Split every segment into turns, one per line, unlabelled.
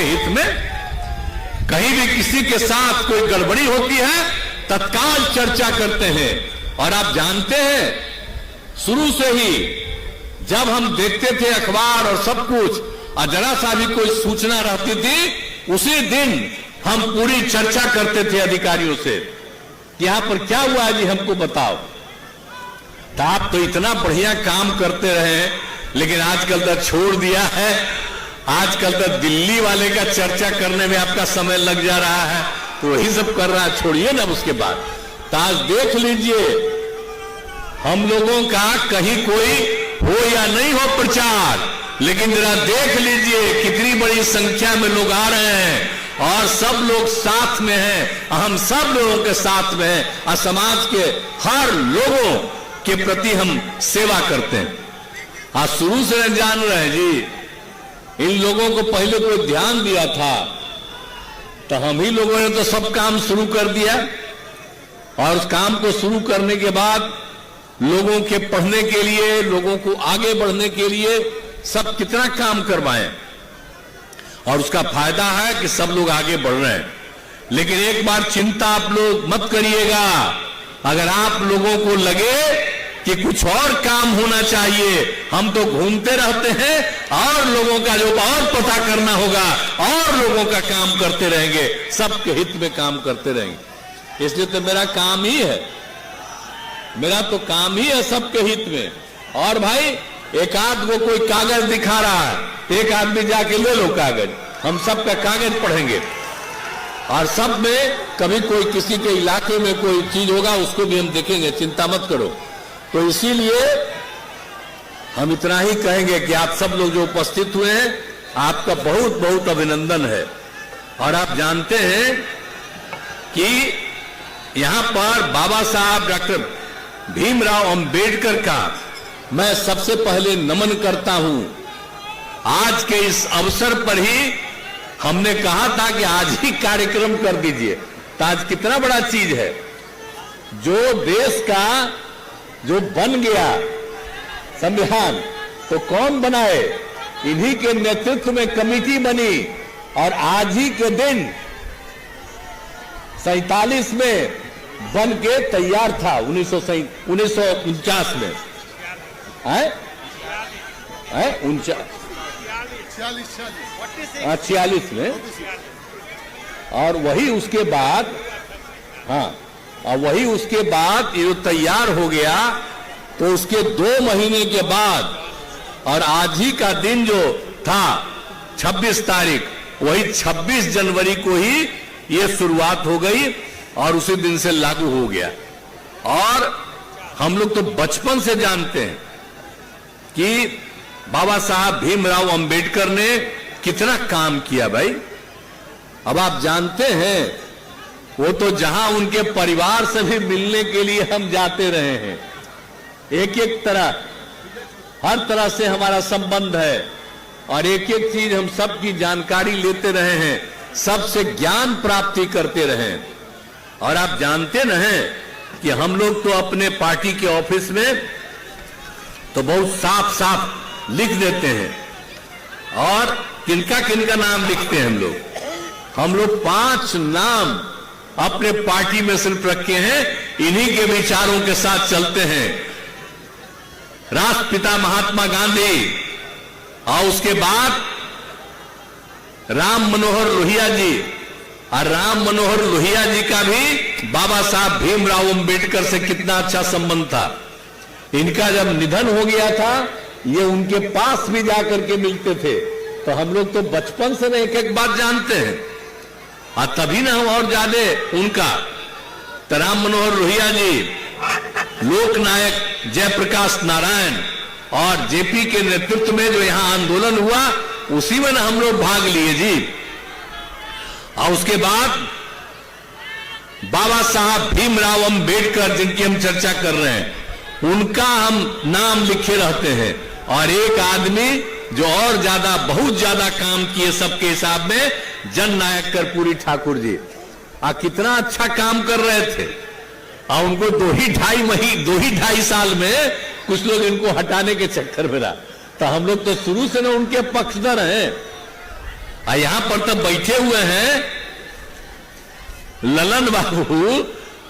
के हित में। कहीं भी किसी के साथ कोई गड़बड़ी होती है तत्काल चर्चा करते हैं। और आप जानते हैं शुरू से ही जब हम देखते थे अखबार और सब कुछ और जरा सा भी कोई सूचना रहती थी उसी दिन हम पूरी चर्चा करते थे अधिकारियों से कि यहां पर क्या हुआ है जी, हमको बताओ। तो आप तो इतना बढ़िया काम करते रहे, लेकिन आजकल तो छोड़ दिया है। आजकल तो दिल्ली वाले का चर्चा करने में आपका समय लग जा रहा है, तो वही सब कर रहा है। छोड़िए ना उसके बाद। तो आज देख लीजिए हम लोगों का कहीं कोई हो या नहीं हो प्रचार, लेकिन जरा देख लीजिए कितनी बड़ी संख्या में लोग आ रहे हैं और सब लोग साथ में हैं। हम सब लोगों के साथ में हैं और समाज के हर लोगों के प्रति हम सेवा करते हैं। आज शुरू से न जान रहे हैं जी, इन लोगों को पहले कोई ध्यान दिया था तो हम ही लोगों ने तो सब काम शुरू कर दिया। और उस काम को शुरू करने के बाद लोगों के पढ़ने के लिए, लोगों को आगे बढ़ने के लिए सब कितना काम करवाएं और उसका फायदा है कि सब लोग आगे बढ़ रहे हैं। लेकिन एक बार चिंता आप लोग मत करिएगा, अगर आप लोगों को लगे कि कुछ और काम होना चाहिए, हम तो घूमते रहते हैं और लोगों का जो और पता करना होगा और लोगों का काम करते रहेंगे, सबके हित में काम करते रहेंगे। इसलिए तो मेरा काम ही है, मेरा तो काम ही है सबके हित में। और भाई एक आध को कोई कागज दिखा रहा है, एक आदमी जाके ले लो कागज, हम सबका कागज पढ़ेंगे और सब में कभी कोई किसी के इलाके में कोई चीज होगा उसको भी हम देखेंगे, चिंता मत करो। तो इसीलिए हम इतना ही कहेंगे कि आप सब लोग जो उपस्थित हुए हैं आपका बहुत बहुत अभिनंदन है। और आप जानते हैं कि यहां पर बाबा साहब डॉक्टर भीमराव अंबेडकर का मैं सबसे पहले नमन करता हूं। आज के इस अवसर पर ही हमने कहा था कि आज ही कार्यक्रम कर दीजिए, तो आज कितना बड़ा चीज है। जो देश का जो बन गया संविधान, तो कौन बनाए, इन्हीं के नेतृत्व में कमेटी बनी और आज ही के दिन 47 में बन के तैयार था। 1949 में है 46 में, और वही उसके बाद, हाँ, और वही उसके बाद ये तैयार हो गया। तो उसके 2 महीने के बाद और आज ही का दिन जो था 26 तारीख, वही 26 जनवरी को ही ये शुरुआत हो गई और उसी दिन से लागू हो गया। और हम लोग तो बचपन से जानते हैं कि बाबा साहब भीमराव अंबेडकर ने कितना काम किया भाई। अब आप जानते हैं वो तो जहां उनके परिवार से भी मिलने के लिए हम जाते रहे हैं, एक एक तरह हर तरह से हमारा संबंध है और एक एक चीज हम सबकी जानकारी लेते रहे हैं, सबसे ज्ञान प्राप्ति करते रहे। और आप जानते न हैं कि हम लोग तो अपने पार्टी के ऑफिस में तो बहुत साफ साफ लिख देते हैं। और किनका किनका नाम लिखते हैं हम लोग 5 नाम अपने पार्टी में सिर्फ रखे हैं, इन्हीं के विचारों के साथ चलते हैं। राष्ट्रपिता महात्मा गांधी, और उसके बाद राम मनोहर लोहिया जी, और राम मनोहर लोहिया जी का भी बाबा साहब भीमराव अंबेडकर से कितना अच्छा संबंध था। इनका जब निधन हो गया था, ये उनके पास भी जाकर के मिलते थे। तो हम लोग तो बचपन से एक एक बात जानते हैं, और तभी ना हम और ज्यादा उनका। तो राम मनोहर लोहिया जी, लोकनायक जयप्रकाश नारायण और जेपी के नेतृत्व में जो यहां आंदोलन हुआ, उसी में ना हम लोग भाग लिए जी। और उसके बाद बाबा साहब भीमराव अंबेडकर, जिनकी हम चर्चा कर रहे हैं, उनका हम नाम लिखे रहते हैं। और एक आदमी जो और ज्यादा, बहुत ज्यादा काम किए सबके हिसाब में, जननायक कर्पूरी ठाकुर जी। कितना अच्छा काम कर रहे थे। और उनको 2.5 साल में कुछ लोग इनको हटाने के चक्कर में रहा। तो हम लोग तो शुरू से ना उनके पक्षधर हैं। यहां पर तो बैठे हुए हैं ललन बाबू,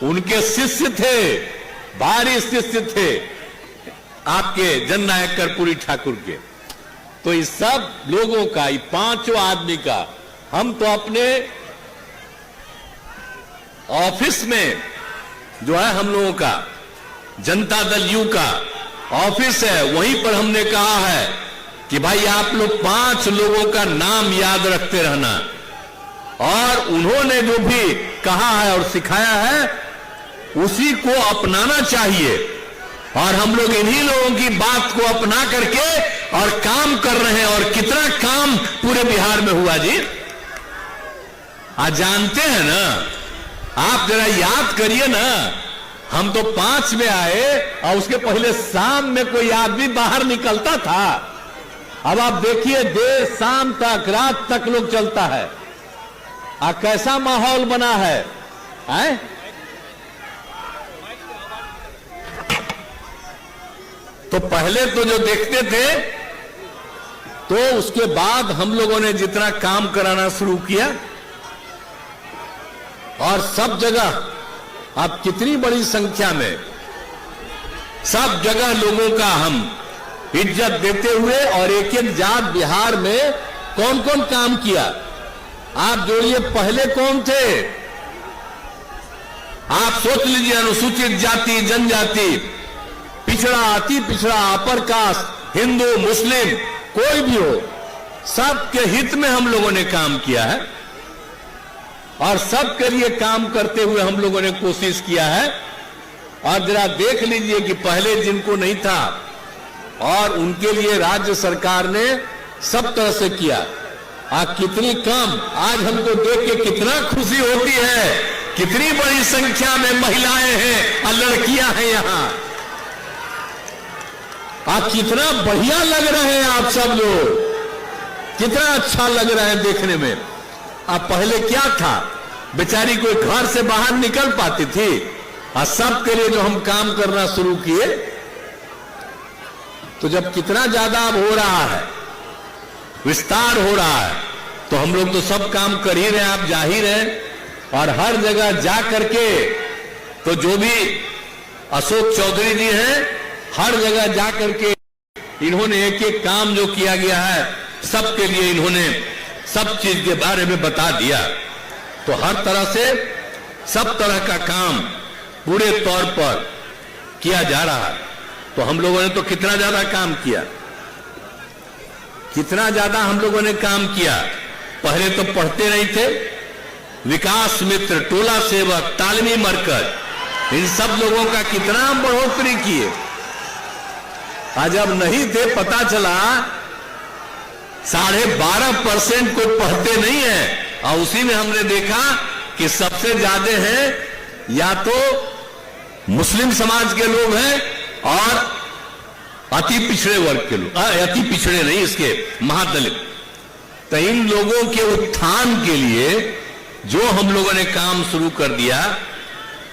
उनके शिष्य थे, भारी शिष्य थे आपके जननायक कर्पूरी ठाकुर के। तो इस सब लोगों का, ये पांचों आदमी का, हम तो अपने ऑफिस में जो है हम लोगों का जनता दल यू का ऑफिस है, वहीं पर हमने कहा है कि भाई आप लोग 5 लोगों का नाम याद रखते रहना, और उन्होंने जो भी कहा है और सिखाया है उसी को अपनाना चाहिए। और हम लोग इन्हीं लोगों की बात को अपना करके और काम कर रहे हैं। और कितना काम पूरे बिहार में हुआ जी, आज जानते हैं ना, आप जरा याद करिए ना, हम तो 5 में आए और उसके पहले शाम में कोई आदमी बाहर निकलता था। अब आप देखिए देर शाम तक, रात तक लोग चलता है। कैसा माहौल बना है, तो पहले तो जो देखते थे, तो उसके बाद हम लोगों ने जितना काम कराना शुरू किया, और सब जगह अब कितनी बड़ी संख्या में सब जगह लोगों का हम इज्जत देते हुए, और एक एक जात बिहार में कौन कौन काम किया आप जोड़िए। पहले कौन थे आप सोच लीजिए, अनुसूचित जाति, जनजाति, पिछड़ा, अति पिछड़ा, अपर कास्ट, हिंदू, मुस्लिम, कोई भी हो, सबके हित में हम लोगों ने काम किया है, और सबके लिए काम करते हुए हम लोगों ने कोशिश किया है। और जरा देख लीजिए कि पहले जिनको नहीं था, और उनके लिए राज्य सरकार ने सब तरह से किया। कितनी कम, आज हमको देख के कितना खुशी होती है, कितनी बड़ी संख्या में महिलाएं हैं और लड़कियां हैं यहां। कितना बढ़िया लग रहे हैं आप सब लोग, कितना अच्छा लग रहा है देखने में। पहले क्या था, बेचारी कोई घर से बाहर निकल पाती थी, और सबके लिए जो हम काम करना शुरू किए, तो जब कितना ज्यादा अब हो रहा है, विस्तार हो रहा है, तो हम लोग तो सब काम कर ही रहे हैं, आप जा ही रहे हैं। और हर जगह जा करके, तो जो भी अशोक चौधरी जी हैं, हर जगह जा करके इन्होंने एक एक काम जो किया गया है, सबके लिए इन्होंने सब चीज के बारे में बता दिया। तो हर तरह से सब तरह का काम पूरे तौर पर किया जा रहा है। तो हम लोगों ने तो कितना ज्यादा काम किया, कितना ज्यादा हम लोगों ने काम किया। पहले तो पढ़ते नहीं थे, विकास मित्र, टोला सेवक, तालीमी मरकज, इन सब लोगों का कितना हम बढ़ोतरी किए। आज अब नहीं थे, पता चला 12.5% कोई पढ़ते नहीं है, और उसी में हमने देखा कि सबसे ज्यादा हैं या तो मुस्लिम समाज के लोग हैं, और अति पिछड़े वर्ग के लोग, अति पिछड़े नहीं, इसके महादलित। तो इन लोगों के उत्थान के लिए जो हम लोगों ने काम शुरू कर दिया,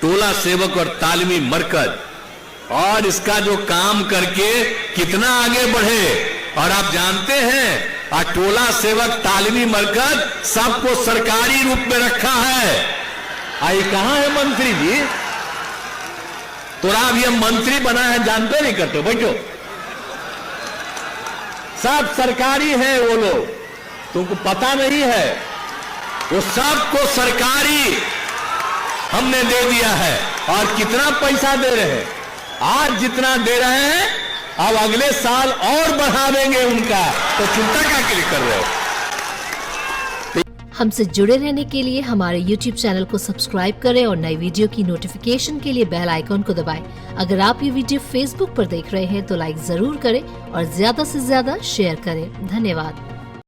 टोला सेवक और तालीमी मरकज, और इसका जो काम करके कितना आगे बढ़े। और आप जानते हैं, टोला सेवक, तालीमी मरकज सबको सरकारी रूप में रखा है। आई कहां है मंत्री जी, तो आप ये मंत्री बना है, जानते नहीं करते, बैठो, सब सरकारी है वो लोग, तुमको पता नहीं है, वो सबको सरकारी हमने दे दिया है। और कितना पैसा दे रहे हैं, आज जितना दे रहे हैं, अब अगले साल और बढ़ा देंगे उनका, तो चिंता क्या के लिए कर रहे हो।
हमसे जुड़े रहने के लिए हमारे YouTube चैनल को सब्सक्राइब करें और नई वीडियो की नोटिफिकेशन के लिए बेल आइकॉन को दबाएं। अगर आप ये वीडियो Facebook पर देख रहे हैं तो लाइक जरूर करें और ज्यादा से ज्यादा शेयर करें। धन्यवाद।